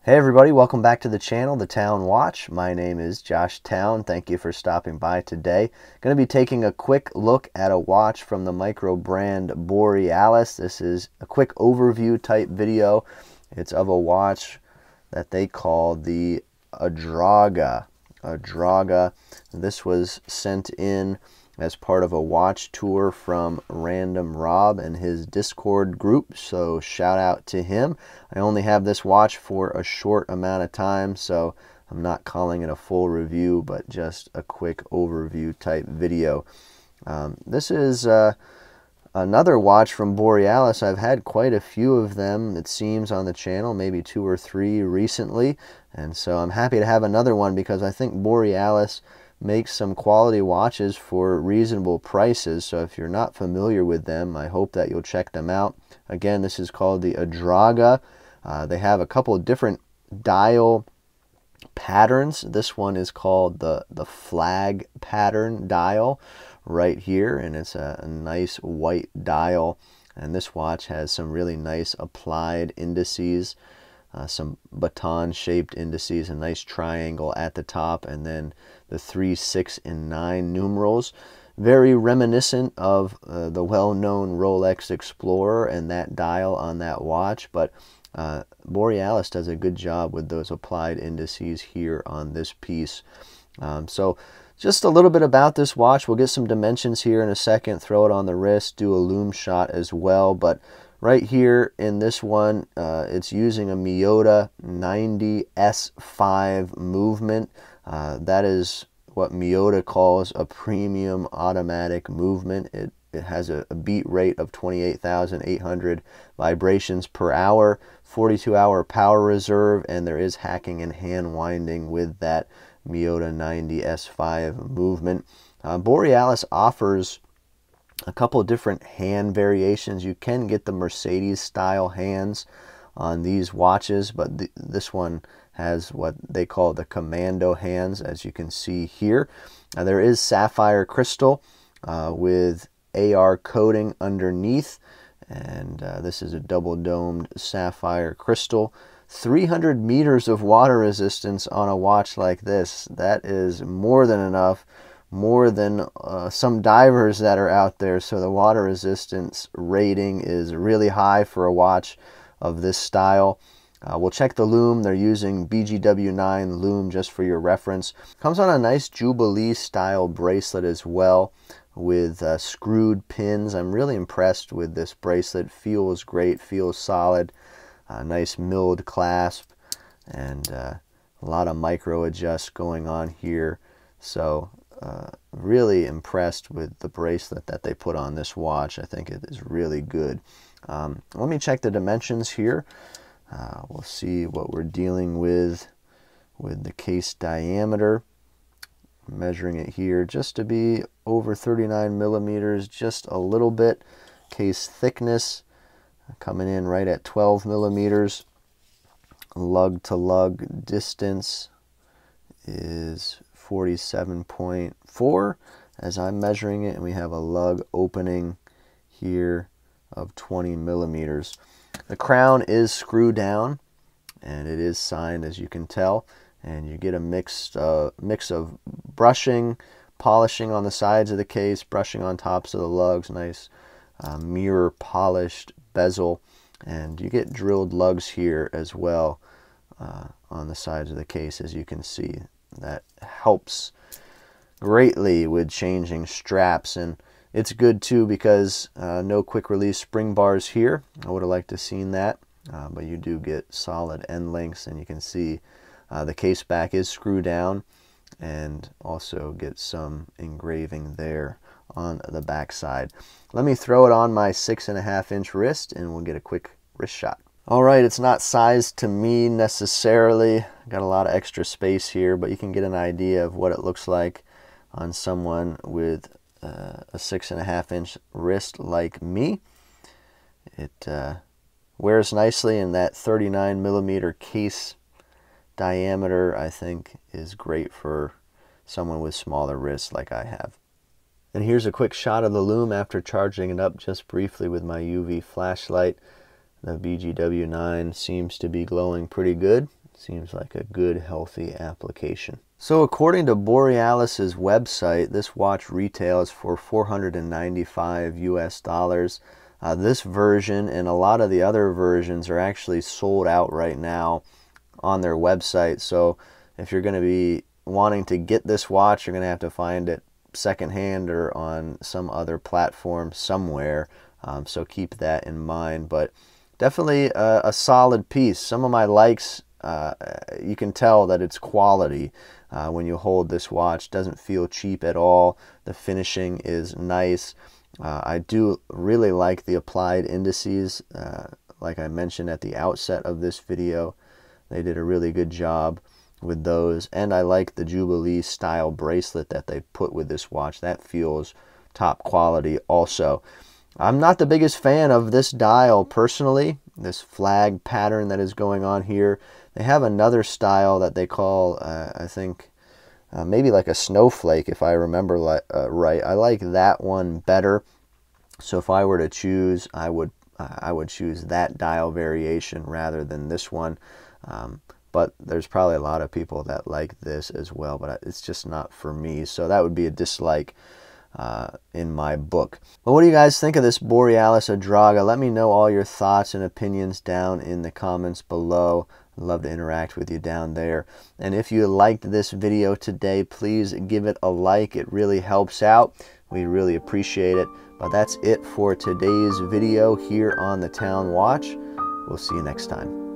Hey everybody, welcome back to the channel, The Town Watch. My name is Josh Town. Thank you for stopping by today. Going to be taking a quick look at a watch from the Microbrand Borealis. This is a quick overview type video. It's of a watch that they call the Adраga. This was sent in as part of a watch tour from Random Rob and his Discord group, so shout out to him. I only have this watch for a short amount of time, so I'm not calling it a full review, but just a quick overview type video. This is another watch from Borealis. I've had quite a few of them, it seems, on the channel, maybe 2 or 3 recently, and so I'm happy to have another one because I think Borealis makes some quality watches for reasonable prices. So if you're not familiar with them, I hope that you'll check them out. Again, this is called the Adраga. They have a couple of different dial patterns. This one is called the flag pattern dial right here, and it's a nice white dial. And this watch has some really nice applied indices, some baton shaped indices, a nice triangle at the top, and then the 3, 6, and 9 numerals. Very reminiscent of the well-known Rolex Explorer and that dial on that watch, but Borealis does a good job with those applied indices here on this piece. So just a little bit about this watch. We'll get some dimensions here in a second, throw it on the wrist, do a loom shot as well, but right here in this one, it's using a Miyota 90 S5 movement. That is what Miyota calls a premium automatic movement. It has a beat rate of 28,800 vibrations per hour, 42-hour power reserve, and there is hacking and hand winding with that Miyota 90 S5 movement. Borealis offers a couple of different hand variations. You can get the Mercedes style hands on these watches, but this one has what they call the commando hands, as you can see here. There is sapphire crystal with AR coating underneath, and this is a double domed sapphire crystal. 300 meters of water resistance on a watch like this. That is more than enough, more than some divers that are out there. So the water resistance rating is really high for a watch of this style. We'll check the loom. They're using BGW9 loom just for your reference. Comes on a nice Jubilee style bracelet as well with screwed pins. I'm really impressed with this bracelet. Feels great, feels solid. Nice milled clasp, and a lot of micro adjust going on here. So really impressed with the bracelet that they put on this watch. I think it is really good. Let me check the dimensions here. We'll see what we're dealing with the case diameter. I'm measuring it here just to be over 39 millimeters, just a little bit. Case thickness coming in right at 12 millimeters. Lug to lug distance is 47.4 as I'm measuring it, and we have a lug opening here of 20 millimeters. The crown is screwed down, and it is signed, as you can tell, and you get a mix of brushing, polishing on the sides of the case, brushing on tops of the lugs, nice mirror polished bezel, and you get drilled lugs here as well on the sides of the case, as you can see. That helps greatly with changing straps, and it's good too because no quick release spring bars here. I would have liked to have seen that, but you do get solid end lengths, and you can see the case back is screwed down, and also get some engraving there on the back side. Let me throw it on my 6.5 inch wrist, and we'll get a quick wrist shot. All right, it's not sized to me necessarily. Got a lot of extra space here, but you can get an idea of what it looks like on someone with a 6.5 inch wrist like me. It wears nicely, and that 39 millimeter case diameter, I think, is great for someone with smaller wrists like I have. And here's a quick shot of the loom after charging it up just briefly with my UV flashlight. The BGW9 seems to be glowing pretty good. Seems like a good, healthy application. So according to Borealis's website, this watch retails for $495 US. This version and a lot of the other versions are actually sold out right now on their website. So if you're going to be wanting to get this watch, you're going to have to find it secondhand or on some other platform somewhere. So keep that in mind. But definitely a solid piece. Some of my likes, you can tell that it's quality when you hold this watch. Doesn't feel cheap at all. The finishing is nice. I do really like the applied indices, like I mentioned at the outset of this video. They did a really good job with those, and I like the Jubilee style bracelet that they put with this watch. That feels top quality also. I'm not the biggest fan of this dial personally, this flag pattern that is going on here. They have another style that they call, I think, maybe like a snowflake, if I remember right. I like that one better. So if I were to choose, I would choose that dial variation rather than this one. But there's probably a lot of people that like this as well, but it's just not for me. So that would be a dislike in my book. But what do you guys think of this Borealis Addraga? Let me know all your thoughts and opinions down in the comments below. I'd love to interact with you down there. And if you liked this video today, please give it a like. It really helps out. We really appreciate it. But that's it for today's video here on the Town Watch. We'll see you next time.